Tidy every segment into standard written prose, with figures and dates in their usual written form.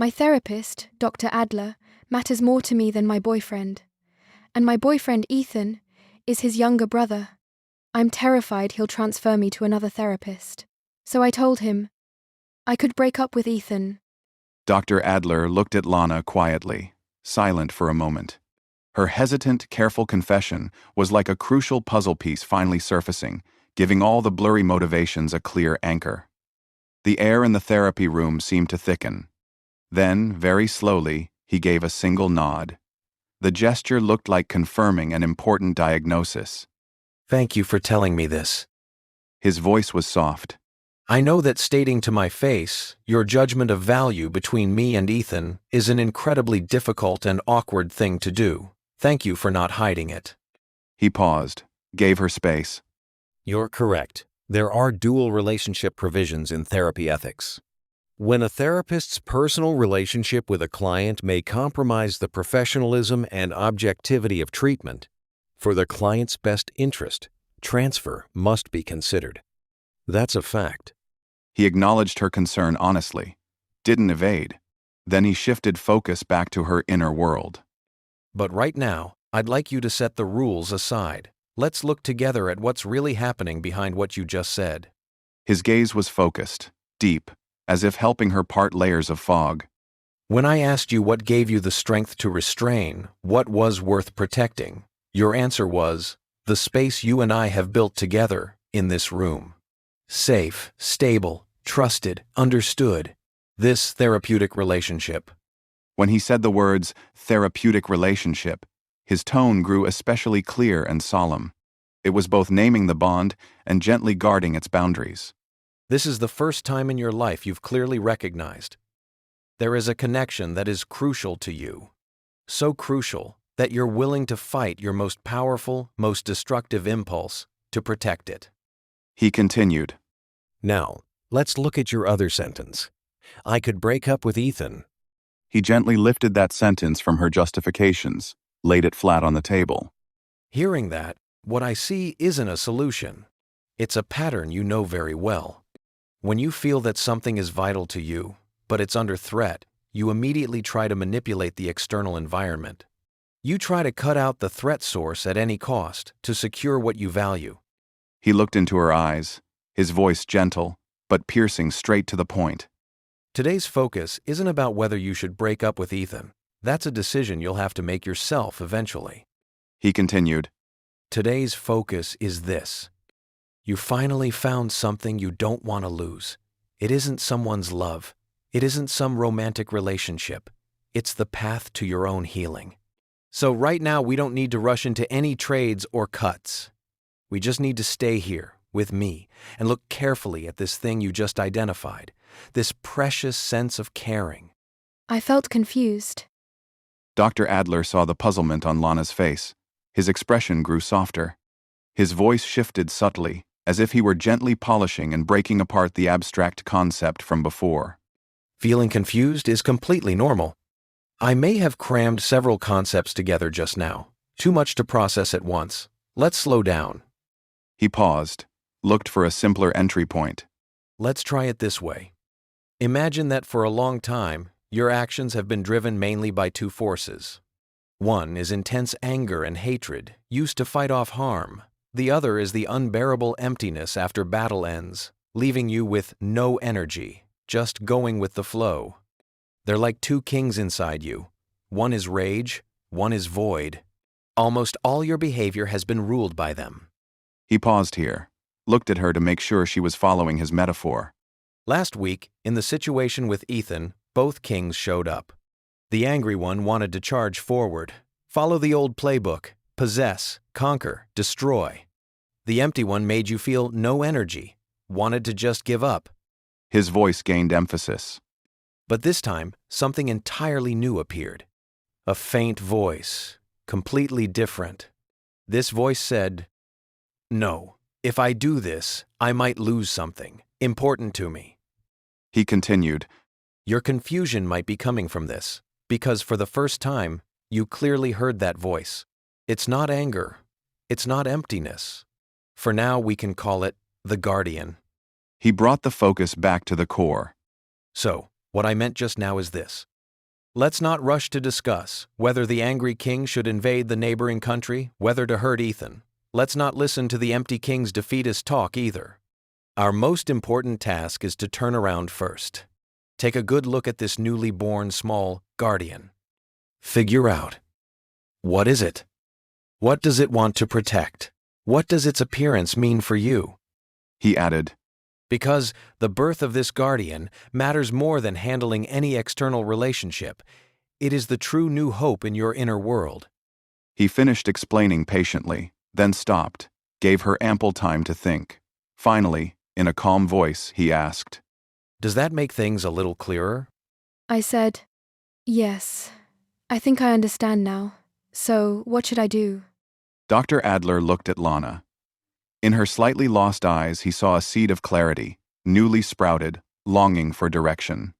My therapist, Dr. Adler, matters more to me than my boyfriend. And my boyfriend, Ethan, is his younger brother. I'm terrified he'll transfer me to another therapist. So I told him, I could break up with Ethan. Dr. Adler looked at Lana quietly, silent for a moment. Her hesitant, careful confession was like a crucial puzzle piece finally surfacing, giving all the blurry motivations a clear anchor. The air in the therapy room seemed to thicken. Then, very slowly, he gave a single nod. The gesture looked like confirming an important diagnosis. Thank you for telling me this. His voice was soft. I know that stating to my face your judgment of value between me and Ethan is an incredibly difficult and awkward thing to do. Thank you for not hiding it. He paused, gave her space. You're correct. There are dual relationship provisions in therapy ethics. When a therapist's personal relationship with a client may compromise the professionalism and objectivity of treatment, for the client's best interest, transfer must be considered. That's a fact. He acknowledged her concern honestly, didn't evade. Then he shifted focus back to her inner world. But right now, I'd like you to set the rules aside. Let's look together at what's really happening behind what you just said. His gaze was focused, deep, as if helping her part layers of fog. When I asked you what gave you the strength to restrain, what was worth protecting, your answer was, the space you and I have built together in this room. Safe, stable, trusted, understood. This therapeutic relationship. When he said the words, therapeutic relationship, his tone grew especially clear and solemn. It was both naming the bond and gently guarding its boundaries. This is the first time in your life you've clearly recognized there is a connection that is crucial to you. So crucial that you're willing to fight your most powerful, most destructive impulse to protect it. He continued. Now, let's look at your other sentence. I could break up with Ethan. He gently lifted that sentence from her justifications, laid it flat on the table. Hearing that, what I see isn't a solution. It's a pattern you know very well. When you feel that something is vital to you, but it's under threat, you immediately try to manipulate the external environment. You try to cut out the threat source at any cost to secure what you value. He looked into her eyes, his voice gentle, but piercing straight to the point. Today's focus isn't about whether you should break up with Ethan. That's a decision you'll have to make yourself eventually. He continued. Today's focus is this. You finally found something you don't want to lose. It isn't someone's love. It isn't some romantic relationship. It's the path to your own healing. So right now we don't need to rush into any trades or cuts. We just need to stay here with me and look carefully at this thing you just identified, this precious sense of caring. I felt confused. Dr. Adler saw the puzzlement on Lana's face. His expression grew softer. His voice shifted subtly, as if he were gently polishing and breaking apart the abstract concept from before. Feeling confused is completely normal. I may have crammed several concepts together just now. Too much to process at once. Let's slow down. He paused, looked for a simpler entry point. Let's try it this way. Imagine that for a long time, your actions have been driven mainly by two forces. One is intense anger and hatred, used to fight off harm. The other is the unbearable emptiness after battle ends, leaving you with no energy, just going with the flow. They're like two kings inside you. One is rage, one is void. Almost all your behavior has been ruled by them. He paused here, looked at her to make sure she was following his metaphor. Last week, in the situation with Ethan, both kings showed up. The angry one wanted to charge forward, follow the old playbook, possess, conquer, destroy. The empty one made you feel no energy, wanted to just give up. His voice gained emphasis. But this time, something entirely new appeared. A faint voice, completely different. This voice said, "No, if I do this, I might lose something important to me." He continued. Your confusion might be coming from this, because for the first time, you clearly heard that voice. It's not anger. It's not emptiness. For now, we can call it the guardian. He brought the focus back to the core. So, what I meant just now is this. Let's not rush to discuss whether the angry king should invade the neighboring country, whether to hurt Ethan. Let's not listen to the empty king's defeatist talk either. Our most important task is to turn around first. Take a good look at this newly born small guardian. Figure out, what is it? What does it want to protect? What does its appearance mean for you? He added. Because the birth of this guardian matters more than handling any external relationship. It is the true new hope in your inner world. He finished explaining patiently, then stopped, gave her ample time to think. Finally, in a calm voice, he asked, Does that make things a little clearer? I said, yes. I think I understand now. So, what should I do? Dr. Adler looked at Lana. In her slightly lost eyes, he saw a seed of clarity, newly sprouted, longing for direction.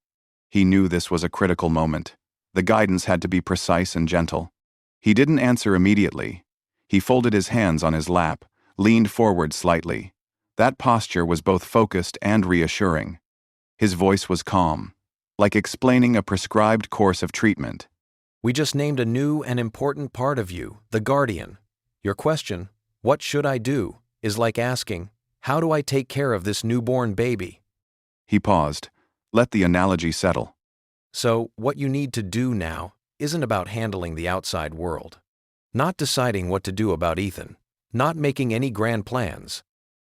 He knew this was a critical moment. The guidance had to be precise and gentle. He didn't answer immediately. He folded his hands on his lap, leaned forward slightly. That posture was both focused and reassuring. His voice was calm, like explaining a prescribed course of treatment. We just named a new and important part of you, the guardian. Your question, what should I do, is like asking, how do I take care of this newborn baby? He paused. Let the analogy settle. So, what you need to do now isn't about handling the outside world. Not deciding what to do about Ethan. Not making any grand plans.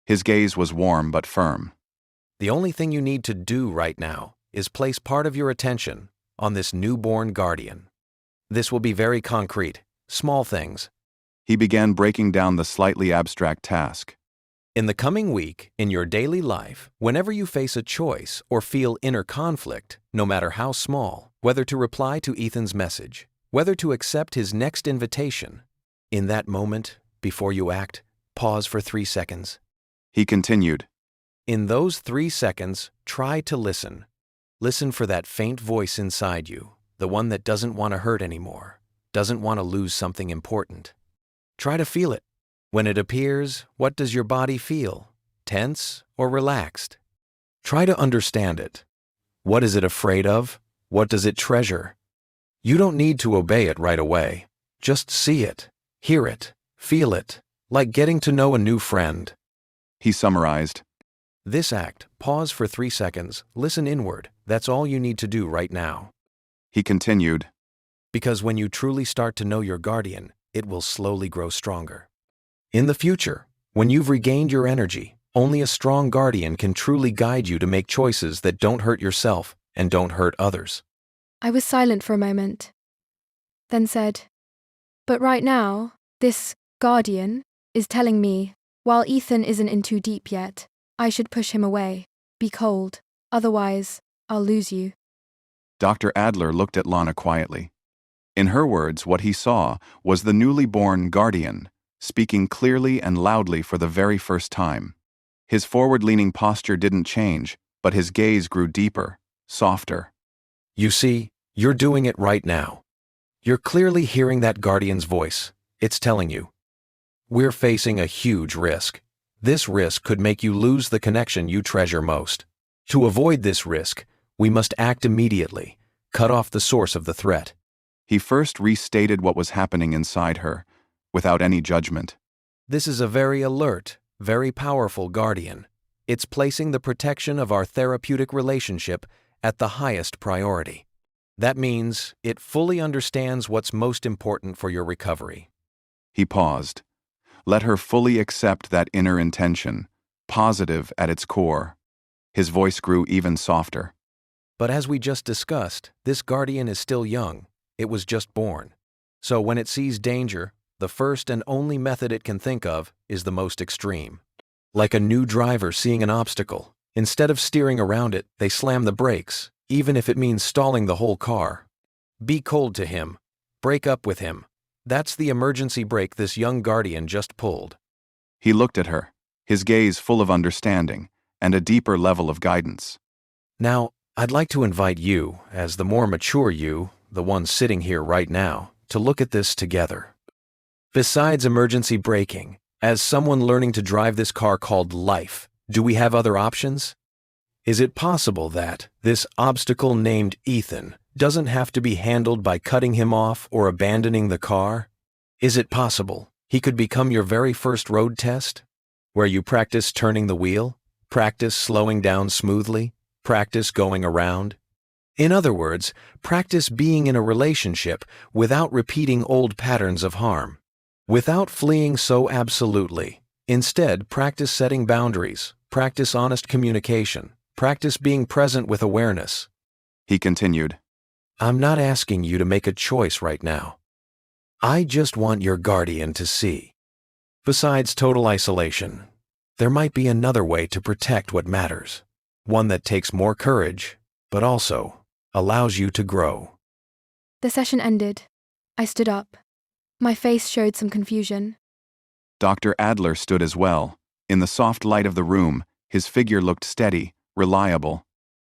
His gaze was warm but firm. The only thing you need to do right now is place part of your attention on this newborn guardian. This will be very concrete, small things. He began breaking down the slightly abstract task. In the coming week, in your daily life, whenever you face a choice or feel inner conflict, no matter how small, whether to reply to Ethan's message, whether to accept his next invitation, in that moment, before you act, pause for 3 seconds. He continued. In those 3 seconds, try to listen. Listen for that faint voice inside you, the one that doesn't want to hurt anymore, doesn't want to lose something important. Try to feel it. When it appears, what does your body feel? Tense or relaxed? Try to understand it. What is it afraid of? What does it treasure? You don't need to obey it right away. Just see it, hear it, feel it, like getting to know a new friend. He summarized. This act, pause for 3 seconds, listen inward, that's all you need to do right now. He continued. Because when you truly start to know your guardian, it will slowly grow stronger. In the future, when you've regained your energy, only a strong guardian can truly guide you to make choices that don't hurt yourself and don't hurt others. I was silent for a moment, then said, but right now, this guardian is telling me, while Ethan isn't in too deep yet, I should push him away, be cold, otherwise, I'll lose you. Dr. Adler looked at Lana quietly. In her words, what he saw was the newly born guardian, speaking clearly and loudly for the very first time. His forward-leaning posture didn't change, but his gaze grew deeper, softer. You see, you're doing it right now. You're clearly hearing that guardian's voice. It's telling you. We're facing a huge risk. This risk could make you lose the connection you treasure most. To avoid this risk, we must act immediately, cut off the source of the threat. He first restated what was happening inside her, without any judgment. This is a very alert, very powerful guardian. It's placing the protection of our therapeutic relationship at the highest priority. That means it fully understands what's most important for your recovery. He paused. Let her fully accept that inner intention, positive at its core. His voice grew even softer. But as we just discussed, this guardian is still young. It was just born. So when it sees danger, the first and only method it can think of is the most extreme. Like a new driver seeing an obstacle. Instead of steering around it, they slam the brakes, even if it means stalling the whole car. Be cold to him. Break up with him. That's the emergency brake this young guardian just pulled. He looked at her, his gaze full of understanding and a deeper level of guidance. Now, I'd like to invite you, as the more mature you, the one sitting here right now, to look at this together. Besides emergency braking, as someone learning to drive this car called life, do we have other options? Is it possible that this obstacle named Ethan doesn't have to be handled by cutting him off or abandoning the car? Is it possible he could become your very first road test, where you practice turning the wheel, practice slowing down smoothly, practice going around? In other words, practice being in a relationship without repeating old patterns of harm, without fleeing so absolutely. Instead, practice setting boundaries, practice honest communication, practice being present with awareness. He continued. I'm not asking you to make a choice right now. I just want your guardian to see. Besides total isolation, there might be another way to protect what matters, one that takes more courage, but also allows you to grow. The session ended. I stood up. My face showed some confusion. Dr. Adler stood as well. In the soft light of the room, his figure looked steady, reliable.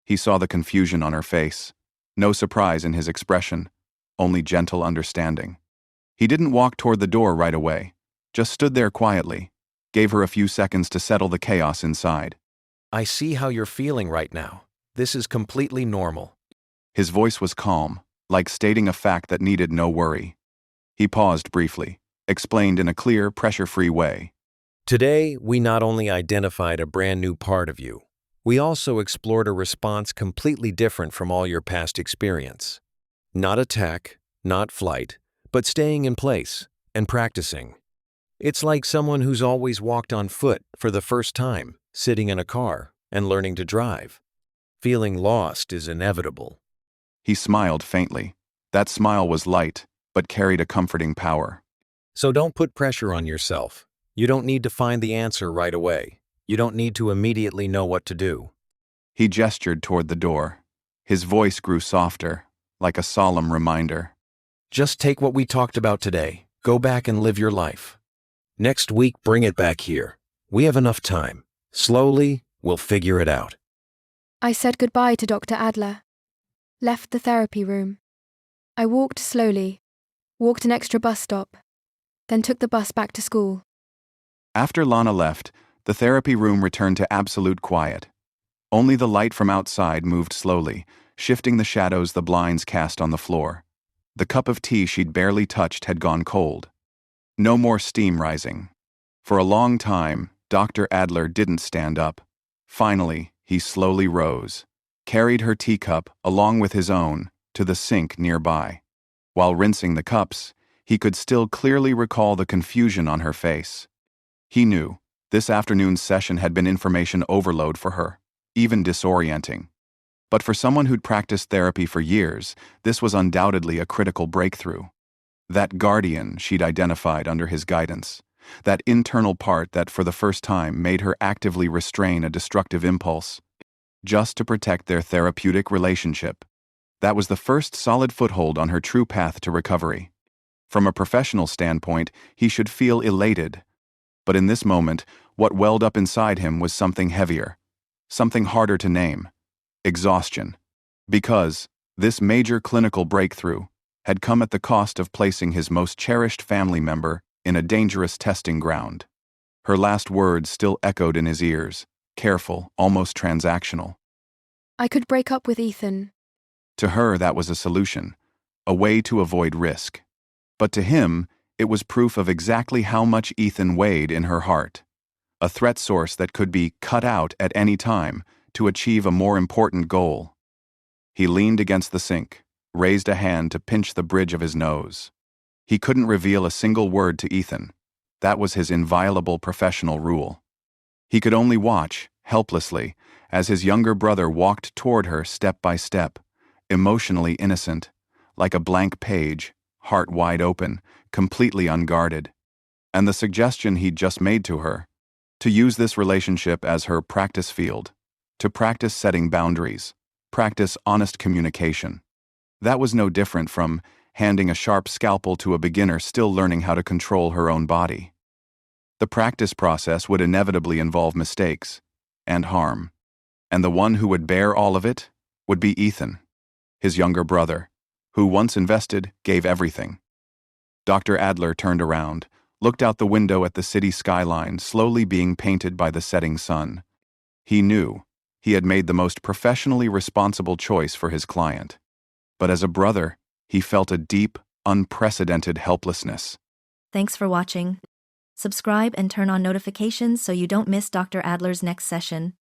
He saw the confusion on her face. No surprise in his expression, only gentle understanding. He didn't walk toward the door right away, just stood there quietly, gave her a few seconds to settle the chaos inside. I see how you're feeling right now. This is completely normal. His voice was calm, like stating a fact that needed no worry. He paused briefly, explained in a clear, pressure-free way. Today, we not only identified a brand new part of you, we also explored a response completely different from all your past experience. Not attack, not flight, but staying in place and practicing. It's like someone who's always walked on foot for the first time, sitting in a car and learning to drive. Feeling lost is inevitable. He smiled faintly. That smile was light, but carried a comforting power. So don't put pressure on yourself. You don't need to find the answer right away. You don't need to immediately know what to do. He gestured toward the door. His voice grew softer, like a solemn reminder. Just take what we talked about today. Go back and live your life. Next week, bring it back here. We have enough time. Slowly, we'll figure it out. I said goodbye to Dr. Adler. Left the therapy room. I walked slowly, walked an extra bus stop, then took the bus back to school. After Lana left, the therapy room returned to absolute quiet. Only the light from outside moved slowly, shifting the shadows the blinds cast on the floor. The cup of tea she'd barely touched had gone cold. No more steam rising. For a long time, Dr. Adler didn't stand up. Finally, he slowly rose, carried her teacup, along with his own, to the sink nearby. While rinsing the cups, he could still clearly recall the confusion on her face. He knew this afternoon's session had been information overload for her, even disorienting. But for someone who'd practiced therapy for years, this was undoubtedly a critical breakthrough. That guardian she'd identified under his guidance, that internal part that for the first time made her actively restrain a destructive impulse, just to protect their therapeutic relationship. That was the first solid foothold on her true path to recovery. From a professional standpoint, he should feel elated. But in this moment, what welled up inside him was something heavier, something harder to name: exhaustion. Because this major clinical breakthrough had come at the cost of placing his most cherished family member in a dangerous testing ground. Her last words still echoed in his ears, careful, almost transactional. I could break up with Ethan. To her, that was a solution, a way to avoid risk. But to him, it was proof of exactly how much Ethan weighed in her heart, a threat source that could be cut out at any time to achieve a more important goal. He leaned against the sink, raised a hand to pinch the bridge of his nose. He couldn't reveal a single word to Ethan. That was his inviolable professional rule. He could only watch, helplessly, as his younger brother walked toward her step by step, emotionally innocent, like a blank page, heart wide open, completely unguarded. And the suggestion he'd just made to her, to use this relationship as her practice field, to practice setting boundaries, practice honest communication. That was no different from handing a sharp scalpel to a beginner still learning how to control her own body. The practice process would inevitably involve mistakes and harm, and the one who would bear all of it would be Ethan, his younger brother, who once invested, gave everything. Dr. Adler turned around, looked out the window at the city skyline slowly being painted by the setting sun. He knew he had made the most professionally responsible choice for his client. but as a brother, he felt a deep, unprecedented helplessness. Thanks for watching. Subscribe and turn on notifications so you don't miss Dr. Adler's next session.